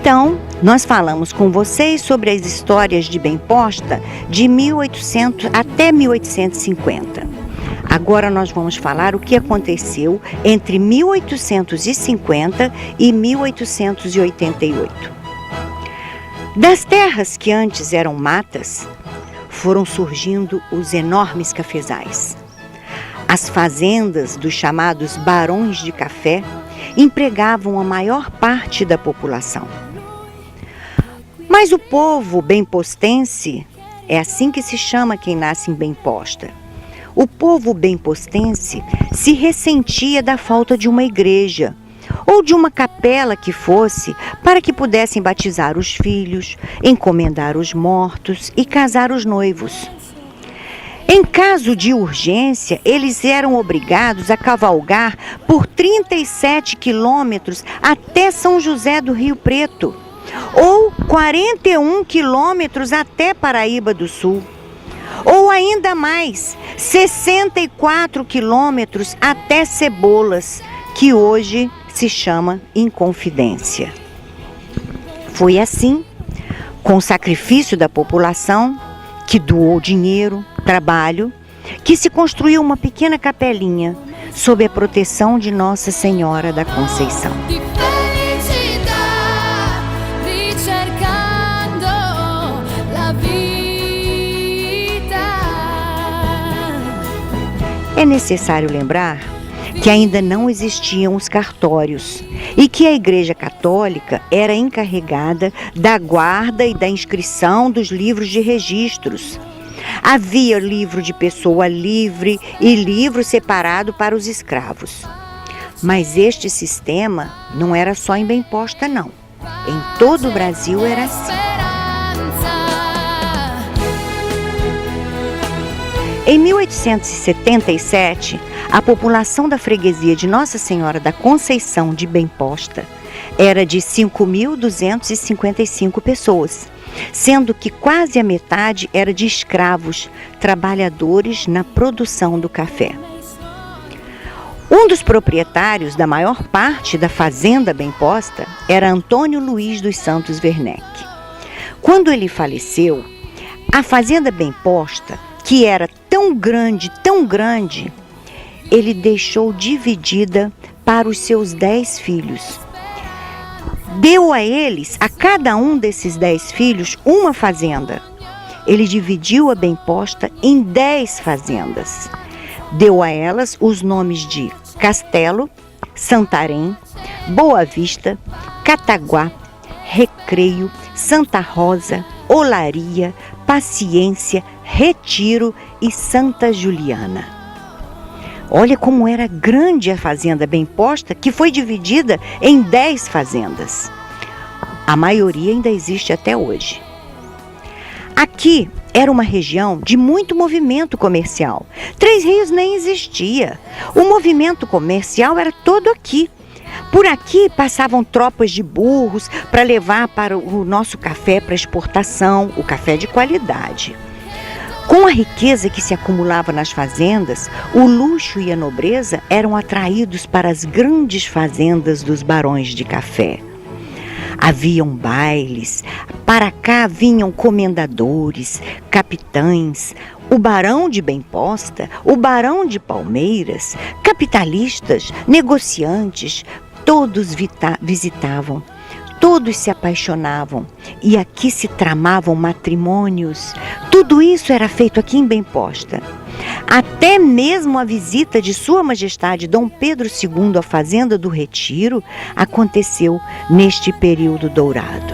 Então, nós falamos com vocês sobre as histórias de Bem Posta de 1800 até 1850. Agora nós vamos falar o que aconteceu entre 1850 e 1888. Das terras que antes eram matas, foram surgindo os enormes cafezais. As fazendas dos chamados barões de café empregavam a maior parte da população. Mas o povo bempostense, é assim que se chama quem nasce em Bem Posta, o povo bempostense se ressentia da falta de uma igreja ou de uma capela que fosse para que pudessem batizar os filhos, encomendar os mortos e casar os noivos. Em caso de urgência, eles eram obrigados a cavalgar por 37 quilômetros até São José do Rio Preto, ou 41 quilômetros até Paraíba do Sul, ou ainda mais, 64 quilômetros até Cebolas, que hoje se chama Inconfidência. Foi assim, com o sacrifício da população, que doou dinheiro, trabalho, que se construiu uma pequena capelinha sob a proteção de Nossa Senhora da Conceição. É necessário lembrar que ainda não existiam os cartórios e que a Igreja Católica era encarregada da guarda e da inscrição dos livros de registros. Havia livro de pessoa livre e livro separado para os escravos. Mas este sistema não era só em Bem Posta, não. Em todo o Brasil era assim. Em 1877, a população da freguesia de Nossa Senhora da Conceição de Bem Posta era de 5.255 pessoas, sendo que quase a metade era de escravos, trabalhadores na produção do café. Um dos proprietários da maior parte da fazenda Bem Posta era Antônio Luiz dos Santos Werneck. Quando ele faleceu, a fazenda Bem Posta, que era tão grande, ele deixou dividida para os seus 10 filhos. Deu a eles, a cada um desses 10 filhos, uma fazenda. Ele dividiu a Bem Posta em 10 fazendas. Deu a elas os nomes de Castelo, Santarém, Boa Vista, Cataguá, Recreio, Santa Rosa, Olaria, Paciência, Retiro e Santa Juliana. Olha como era grande a fazenda Bem Posta, que foi dividida em 10 fazendas. A maioria ainda existe até hoje. Aqui era uma região de muito movimento comercial. Três Rios nem existia. O movimento comercial era todo aqui. Por aqui passavam tropas de burros para levar para o nosso café para exportação, o café de qualidade. Com a riqueza que se acumulava nas fazendas, o luxo e a nobreza eram atraídos para as grandes fazendas dos barões de café. Haviam bailes, para cá vinham comendadores, capitães, o barão de Bem Posta, o barão de Palmeiras, capitalistas, negociantes, todos visitavam. Todos se apaixonavam e aqui se tramavam matrimônios. Tudo isso era feito aqui em Bem Posta. Até mesmo a visita de Sua Majestade Dom Pedro II à Fazenda do Retiro aconteceu neste período dourado.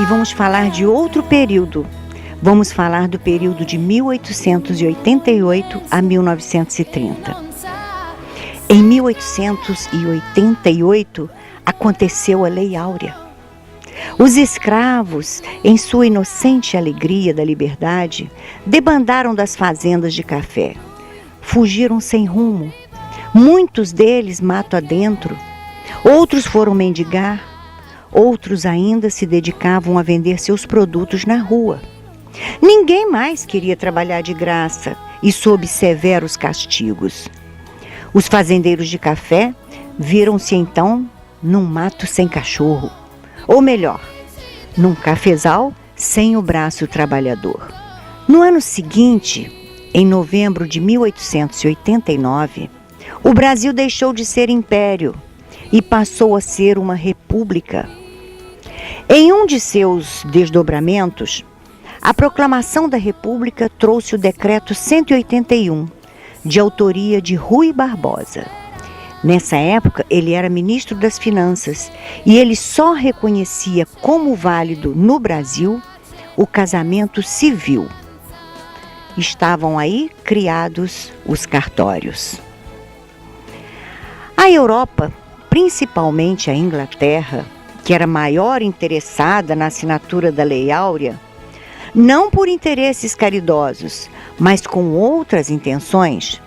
E vamos falar de outro período. Vamos falar do período de 1888 a 1930. Em 1888, aconteceu a Lei Áurea. Os escravos, em sua inocente alegria da liberdade, debandaram das fazendas de café. Fugiram sem rumo. Muitos deles mato adentro. Outros foram mendigar. Outros ainda se dedicavam a vender seus produtos na rua. Ninguém mais queria trabalhar de graça e sob severos castigos. Os fazendeiros de café viram-se então num mato sem cachorro, ou melhor, num cafezal sem o braço trabalhador. No ano seguinte, em novembro de 1889, o Brasil deixou de ser império e passou a ser uma república. Em um de seus desdobramentos, a proclamação da República trouxe o Decreto 181, de autoria de Rui Barbosa. Nessa época, ele era ministro das Finanças e ele só reconhecia como válido no Brasil o casamento civil. Estavam aí criados os cartórios. A Europa, principalmente a Inglaterra, que era maior interessada na assinatura da Lei Áurea, não por interesses caridosos, mas com outras intenções,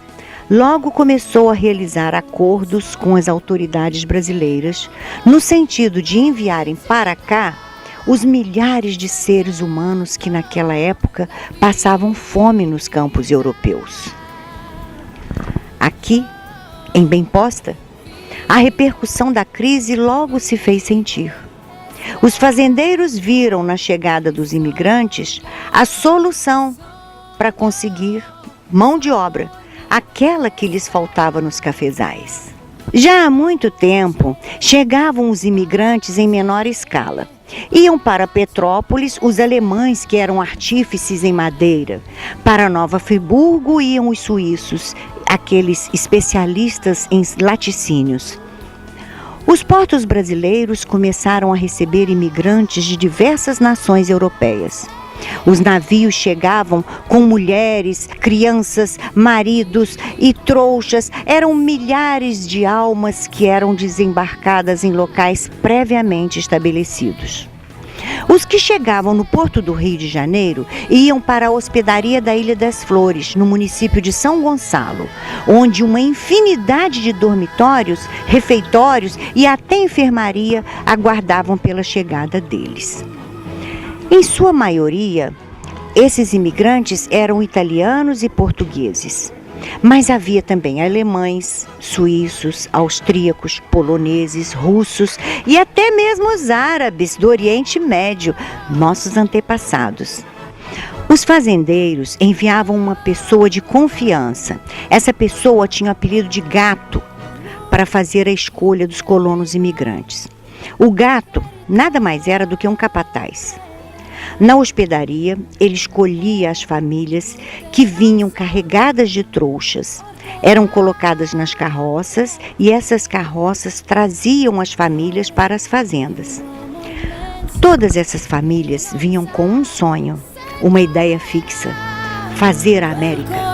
logo começou a realizar acordos com as autoridades brasileiras, no sentido de enviarem para cá os milhares de seres humanos que naquela época passavam fome nos campos europeus. Aqui, em Bem-Posta, a repercussão da crise logo se fez sentir. Os fazendeiros viram na chegada dos imigrantes a solução para conseguir mão de obra, aquela que lhes faltava nos cafezais. Já há muito tempo, chegavam os imigrantes em menor escala. Iam para Petrópolis os alemães, que eram artífices em madeira. Para Nova Friburgo iam os suíços, aqueles especialistas em laticínios. Os portos brasileiros começaram a receber imigrantes de diversas nações europeias. Os navios chegavam com mulheres, crianças, maridos e trouxas. Eram milhares de almas que eram desembarcadas em locais previamente estabelecidos. Os que chegavam no Porto do Rio de Janeiro iam para a hospedaria da Ilha das Flores, no município de São Gonçalo, onde uma infinidade de dormitórios, refeitórios e até enfermaria aguardavam pela chegada deles. Em sua maioria, esses imigrantes eram italianos e portugueses, mas havia também alemães, suíços, austríacos, poloneses, russos e até mesmo os árabes do Oriente Médio, nossos antepassados. Os fazendeiros enviavam uma pessoa de confiança. Essa pessoa tinha o apelido de Gato, para fazer a escolha dos colonos imigrantes. O Gato nada mais era do que um capataz. Na hospedaria, ele escolhia as famílias que vinham carregadas de trouxas. Eram colocadas nas carroças e essas carroças traziam as famílias para as fazendas. Todas essas famílias vinham com um sonho, uma ideia fixa: fazer a América.